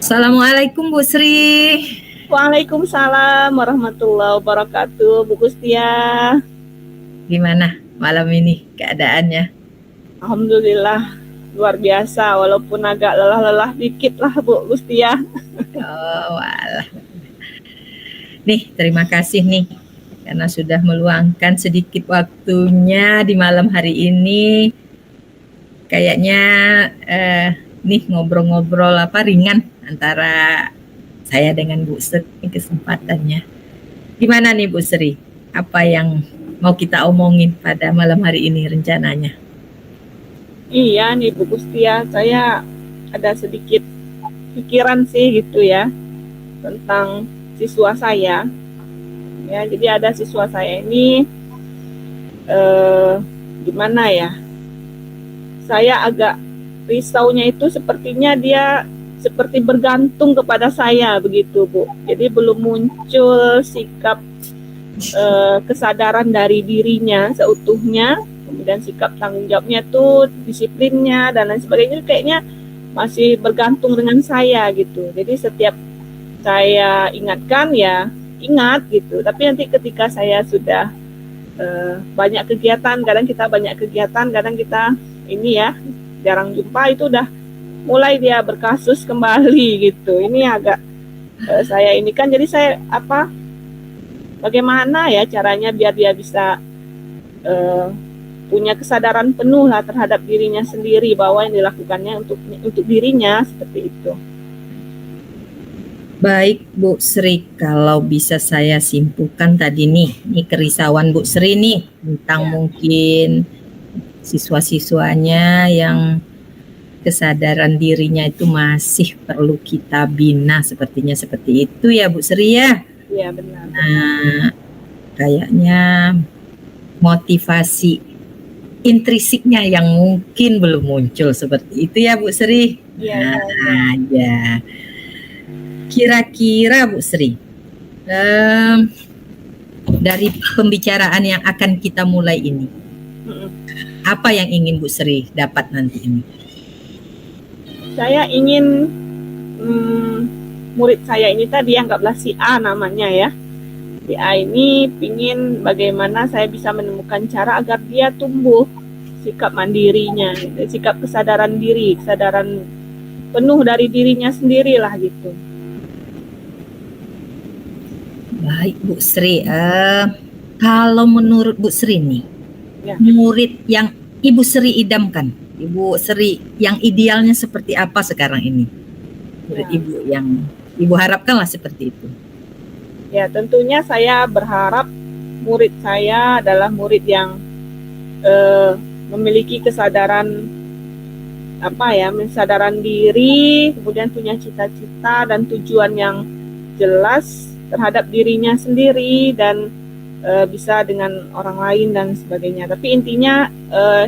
Assalamualaikum Bu Sri. Waalaikumsalam warahmatullahi wabarakatuh, Bu Gustia. Gimana malam ini keadaannya? Alhamdulillah luar biasa, walaupun agak lelah-lelah dikit lah Bu Gustia. Oh, walah. Nih, terima kasih nih karena sudah meluangkan sedikit waktunya di malam hari ini. Kayaknya nih ngobrol-ngobrol ringan antara saya dengan Bu Sri kesempatannya. Gimana nih Bu Sri? Apa yang mau kita omongin pada malam hari ini rencananya? Iya nih Bu Gustia, saya ada sedikit pikiran sih gitu ya tentang siswa saya. Ya, jadi ada siswa saya ini gimana ya? Saya agak risaunya itu sepertinya dia seperti bergantung kepada saya begitu Bu. Jadi belum muncul sikap kesadaran dari dirinya seutuhnya, kemudian sikap tanggung jawabnya tuh, disiplinnya dan lain sebagainya kayaknya masih bergantung dengan saya gitu. Jadi setiap saya ingatkan ya ingat gitu. Tapi nanti ketika saya sudah banyak kegiatan, kadang kita ini ya jarang jumpa, itu udah mulai dia berkasus kembali gitu. Ini agak saya ini kan, jadi saya bagaimana ya caranya biar dia bisa punya kesadaran penuh lah terhadap dirinya sendiri, bahwa yang dilakukannya untuk dirinya, seperti itu. Baik Bu Sri, kalau bisa saya simpulkan tadi nih kerisauan Bu Sri nih tentang mungkin siswa-siswanya yang kesadaran dirinya itu masih perlu kita bina, sepertinya seperti itu ya Bu Sri ya. Iya benar. Nah, kayaknya motivasi intrinsiknya yang mungkin belum muncul, seperti itu ya Bu Sri. Iya. Ya. Kira-kira Bu Sri, dari pembicaraan yang akan kita mulai ini, apa yang ingin Bu Sri dapat nanti ini? Saya ingin murid saya ini tadi, anggaplah si A namanya ya. Si A ini pingin bagaimana saya bisa menemukan cara agar dia tumbuh sikap mandirinya, sikap kesadaran diri, kesadaran penuh dari dirinya sendiri lah gitu. Baik Bu Sri, kalau menurut Bu Sri nih, murid yang Ibu Sri idamkan, Ibu Sri yang idealnya seperti apa sekarang ini? Murid Ibu yang Ibu harapkan lah seperti itu. Ya, tentunya saya berharap murid saya adalah murid yang memiliki kesadaran kesadaran diri, kemudian punya cita-cita dan tujuan yang jelas terhadap dirinya sendiri dan bisa dengan orang lain dan sebagainya. Tapi intinya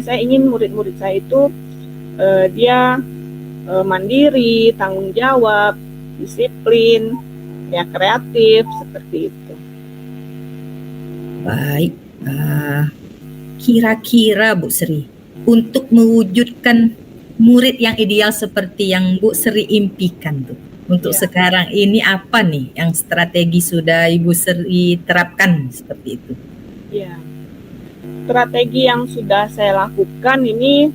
saya ingin murid-murid saya itu dia mandiri, tanggung jawab, disiplin, ya kreatif, seperti itu. Baik, kira-kira Bu Sri, untuk mewujudkan murid yang ideal seperti yang Bu Sri impikan tuh, untuk sekarang ini apa nih yang strategi sudah Ibu Sri terapkan seperti itu? Ya, strategi yang sudah saya lakukan ini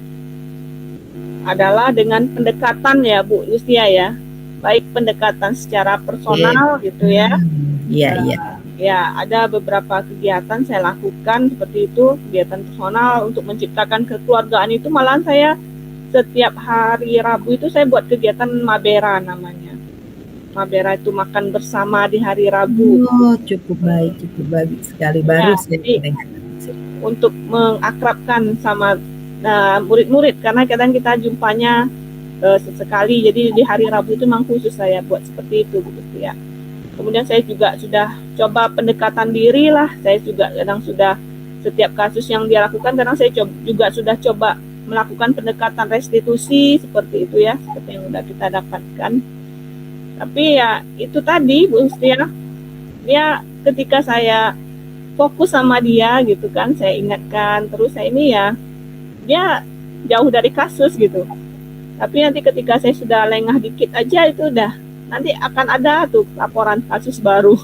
adalah dengan pendekatan ya Bu Gustia ya, baik pendekatan secara personal gitu ya. Iya. Ya, ada beberapa kegiatan saya lakukan seperti itu, kegiatan personal untuk menciptakan kekeluargaan itu. Malahan saya setiap hari Rabu itu saya buat kegiatan Mabera namanya. Mabera itu makan bersama di hari Rabu. Oh, cukup baik sekali, baru jadi untuk mengakrabkan sama murid-murid, karena kadang kita jumpanya sesekali, jadi di hari Rabu itu memang khusus saya buat seperti itu gitu ya. Kemudian saya juga sudah coba pendekatan diri lah, saya juga kadang sudah setiap kasus yang dia lakukan, kadang saya juga sudah coba melakukan pendekatan restitusi seperti itu ya, seperti yang sudah kita dapatkan. Tapi ya itu tadi Bu Gustia, dia ketika saya fokus sama dia gitu kan, saya ingatkan terus, saya ini ya dia jauh dari kasus gitu. Tapi nanti ketika saya sudah lengah dikit aja itu udah nanti akan ada tuh laporan kasus baru.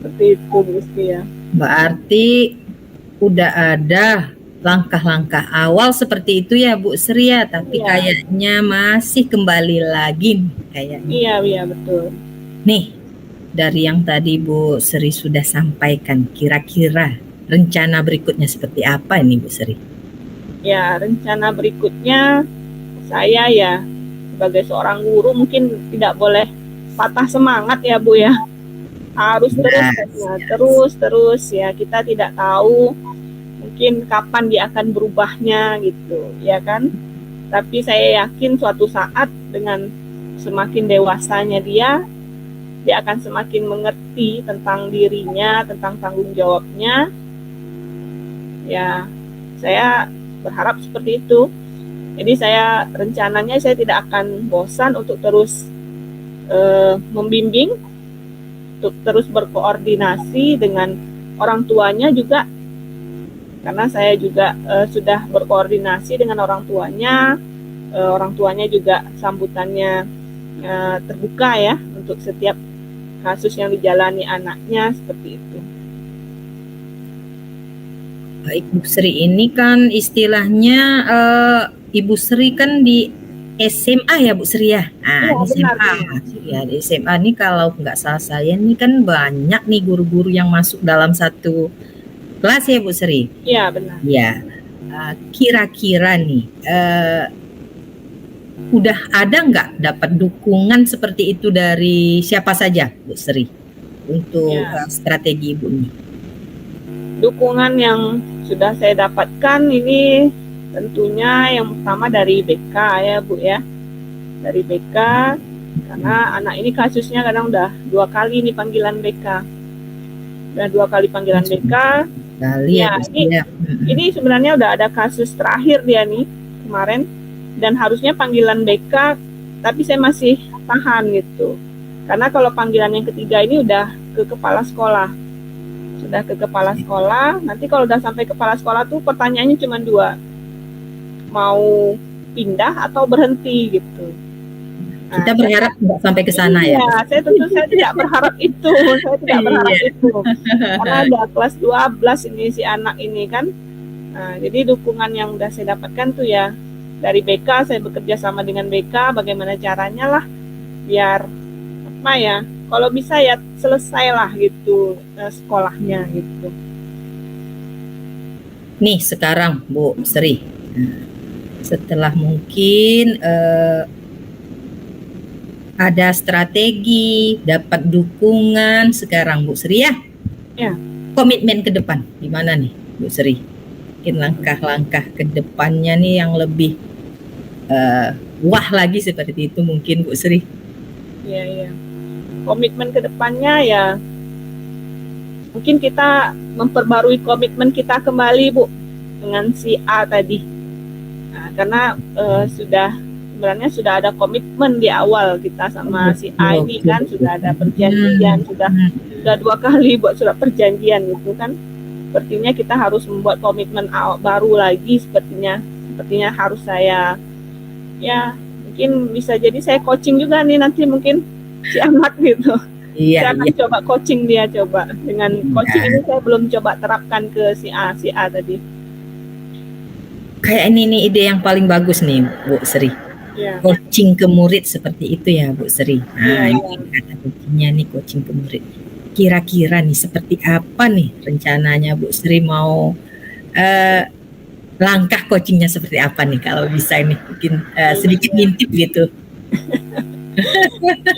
Seperti itu Bu Isti ya. Berarti udah ada langkah-langkah awal seperti itu ya Bu Sri ya, tapi Iya. kayaknya masih kembali lagi nih kayaknya. Iya betul. Nih, dari yang tadi Bu Sri sudah sampaikan, kira-kira rencana berikutnya seperti apa ini Bu Sri? Ya, rencana berikutnya saya ya sebagai seorang guru mungkin tidak boleh patah semangat ya Bu ya. Harus terus ya, kita tidak tahu mungkin kapan dia akan berubahnya gitu ya kan. Tapi saya yakin suatu saat dengan semakin dewasanya dia akan semakin mengerti tentang dirinya, tentang tanggung jawabnya. Ya, saya berharap seperti itu. Jadi rencananya saya tidak akan bosan untuk terus membimbing, untuk terus berkoordinasi dengan orang tuanya juga, karena saya juga sudah berkoordinasi dengan orang tuanya juga sambutannya terbuka ya untuk setiap kasus yang dijalani anaknya seperti itu. Baik Bu Sri, ini kan istilahnya Ibu Sri kan di SMA ya Bu Sri ya? Iya, di SMA. Ya, di SMA nih kalau nggak salah saya nih kan banyak nih guru-guru yang masuk dalam satu kelas ya Bu Sri? Iya, benar. Ya, kira-kira nih udah ada nggak dapat dukungan seperti itu dari siapa saja Bu Sri untuk strategi Ibu ini? Dukungan yang sudah saya dapatkan ini tentunya yang pertama dari BK ya Bu ya, dari BK, karena anak ini kasusnya kadang udah 2 kali nih panggilan BK, udah 2 kali panggilan BK. Ya, ini sebenarnya udah ada kasus terakhir dia nih kemarin dan harusnya panggilan BK, tapi saya masih tahan gitu, karena kalau panggilan yang ketiga ini udah ke kepala sekolah. Sudah ke kepala sekolah, nanti kalau udah sampai kepala sekolah tuh pertanyaannya cuma 2, mau pindah atau berhenti gitu. Kita berharap nggak sampai ke sana ya. Saya tidak berharap itu, karena ada kelas 12 ini si anak ini kan. Nah, jadi dukungan yang udah saya dapatkan tuh ya dari BK, saya bekerja sama dengan BK, bagaimana caranya lah biar apa ya, kalau bisa ya selesailah gitu sekolahnya gitu. Nih sekarang Bu Sri, setelah mungkin ada strategi, dapat dukungan, sekarang Bu Sri ya, komitmen ke depan gimana nih Bu Sri? Mungkin langkah-langkah ke depannya nih yang lebih wah lagi seperti itu mungkin Bu Sri. Iya. Komitmen ke depannya ya mungkin kita memperbarui komitmen kita kembali Bu dengan si A tadi. Nah, karena sebenarnya sudah ada komitmen di awal kita sama si A ini kan, sudah ada perjanjian, sudah 2 kali buat surat perjanjian gitu kan. Sepertinya kita harus membuat komitmen baru lagi, sepertinya harus saya ya mungkin bisa jadi saya coaching juga nih nanti mungkin si anak gitu. Saya akan coba coaching dia, coba dengan coaching ini saya belum coba terapkan ke si A tadi. Kayak ini ide yang paling bagus nih Bu Sri. Coaching ke murid seperti itu ya Bu Sri. Ini kata kuncinya nih, coaching ke murid. Kira-kira nih seperti apa nih rencananya Bu Sri mau langkah coachingnya seperti apa nih kalau bisa ini mungkin sedikit ngintip gitu.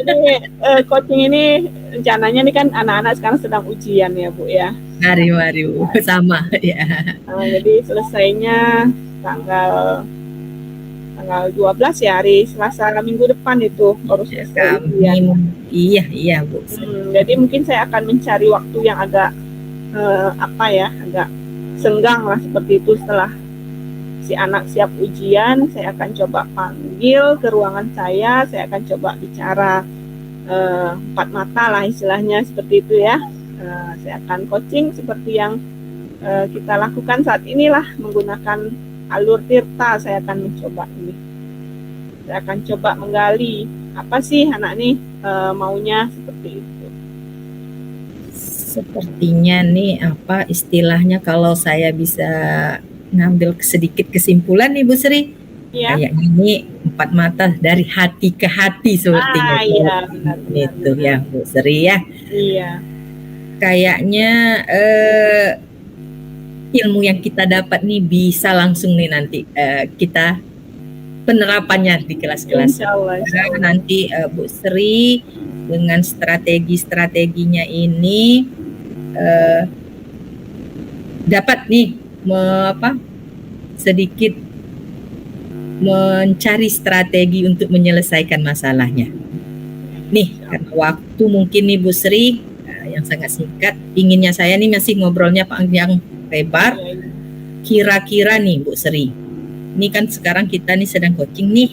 Jadi coaching ini rencananya nih kan anak-anak sekarang sedang ujian ya Bu ya. Mari Bu, sama ya. Jadi selesainya tanggal 12 ya, hari Selasa minggu depan itu baru selesai ujian. Iya Bu. Jadi mungkin saya akan mencari waktu yang agak agak senggang lah seperti itu. Setelah si anak siap ujian, saya akan coba panggil ke ruangan saya akan coba bicara 4 mata lah istilahnya seperti itu ya. Saya akan coaching seperti yang kita lakukan saat inilah, menggunakan alur Tirta. Saya akan mencoba ini. Saya akan coba menggali apa sih anak nih maunya seperti itu. Sepertinya nih apa istilahnya kalau saya bisa ngambil sedikit kesimpulan nih Bu Sri, Ya. kayaknya ini empat mata dari hati ke hati sepertinya. Iya, benar. Itu ya Bu Sri ya. Iya. Kayaknya ilmu yang kita dapat nih bisa langsung nih nanti kita penerapannya di kelas-kelas. Insya Allah. Nanti Bu Sri dengan strategi-strateginya ini dapat nih sedikit mencari strategi untuk menyelesaikan masalahnya. Nih, karena waktu mungkin nih Bu Sri yang sangat singkat, inginnya saya nih masih ngobrolnya panjang lebar. Kira-kira nih Bu Sri, ini kan sekarang kita nih sedang coaching nih.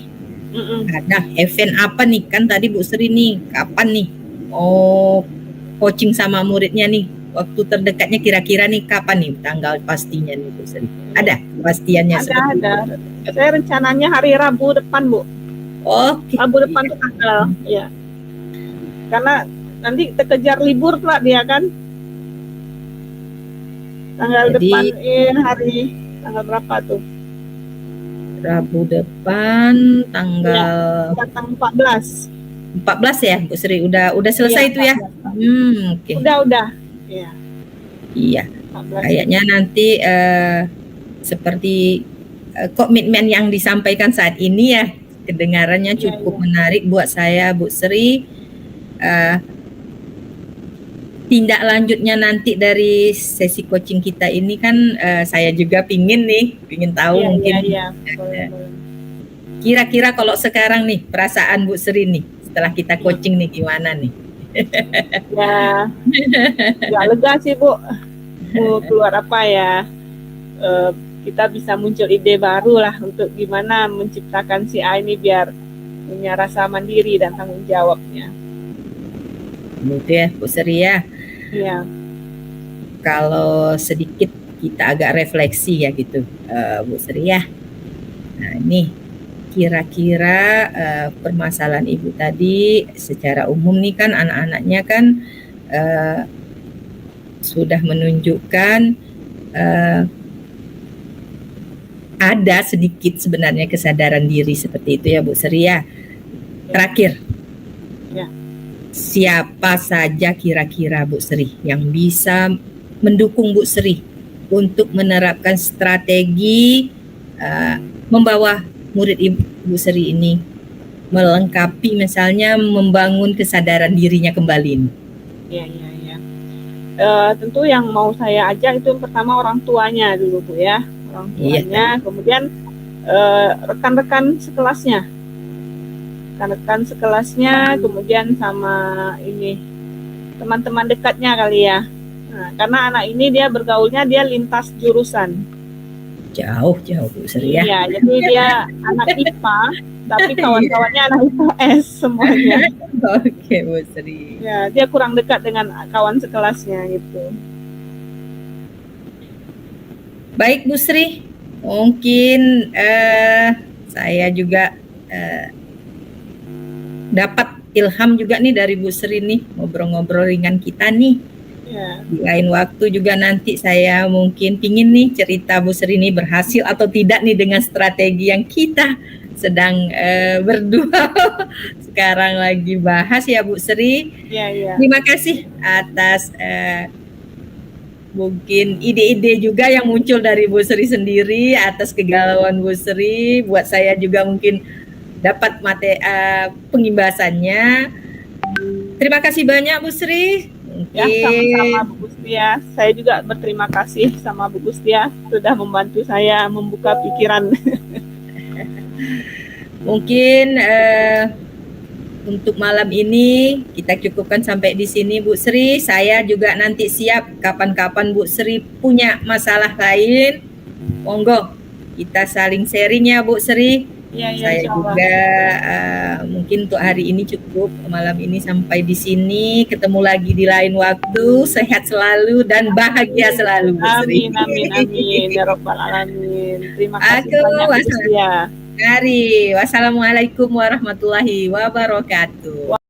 Ada event apa nih, kan tadi Bu Sri nih kapan nih coaching sama muridnya nih, waktu terdekatnya kira-kira nih kapan nih tanggal pastinya nih Bu Sri? Ada pastiannya? Ada. Saya rencananya hari Rabu depan Bu. Oke. Rabu depan tuh tanggal ya. Karena nanti terkejar libur pula dia kan. Tanggal depan hari tanggal berapa tuh? Rabu depan tanggal 14. 14 ya Bu Sri, udah selesai itu ya? Oke. Udah. Iya. Kayaknya nanti seperti komitmen yang disampaikan saat ini ya, kedengarannya cukup menarik buat saya Bu Sri. Tindak lanjutnya nanti dari sesi coaching kita ini kan saya juga pingin tahu mungkin. Kira-kira kalau sekarang nih perasaan Bu Sri nih setelah kita coaching nih gimana nih? Ya lega sih Bu. Mau keluar apa ya? Kita bisa muncul ide baru lah untuk gimana menciptakan si A ini biar punya rasa mandiri dan tanggung jawabnya. Gitu ya Bu Sri ya. Iya. Kalau sedikit kita agak refleksi ya gitu Bu Sri ya. Nah ini kira-kira permasalahan Ibu tadi secara umum nih kan anak-anaknya kan sudah menunjukkan ada sedikit sebenarnya kesadaran diri seperti itu ya Bu Sri ya. Terakhir, siapa saja kira-kira Bu Sri yang bisa mendukung Bu Sri untuk menerapkan strategi membawa murid Ibu Sri ini melengkapi misalnya membangun kesadaran dirinya kembali? Iya. Tentu yang mau saya ajak itu pertama orang tuanya dulu Bu ya. Orang tuanya, kemudian rekan-rekan sekelasnya. Rekan-rekan sekelasnya, kemudian sama ini teman-teman dekatnya kali ya. Nah, karena anak ini dia bergaulnya dia lintas jurusan. Jauh Bu Sri ya. Iya, jadi dia anak IPA, tapi kawan-kawannya anak IPS semuanya. Oke Bu Sri. Ya, dia kurang dekat dengan kawan sekelasnya gitu. Baik Bu Sri, mungkin saya juga dapat ilham juga nih dari Bu Sri nih, ngobrol-ngobrol ringan kita nih. Di lain waktu juga nanti saya mungkin pingin nih cerita Bu Sri ini berhasil atau tidak nih dengan strategi yang kita sedang berdua sekarang lagi bahas ya Bu Sri. Terima kasih atas mungkin ide-ide juga yang muncul dari Bu Sri sendiri, atas kegalauan Bu Sri, buat saya juga mungkin dapat pengimbasannya. Terima kasih banyak Bu Sri. Ya, sama-sama Bu Gustia. Saya juga berterima kasih sama Bu Gustia sudah membantu saya membuka pikiran. Mungkin untuk malam ini kita cukupkan sampai di sini Bu Sri. Saya juga nanti siap kapan-kapan Bu Sri punya masalah lain, monggo kita saling sharing ya Bu Sri. Saya juga mungkin untuk hari ini cukup, malam ini sampai di sini. Ketemu lagi di lain waktu. Sehat selalu dan bahagia selalu Bu Sri. Amin ya rabbal alamin. Terima kasih banyak Bu Sri. Wassalamualaikum warahmatullahi wabarakatuh.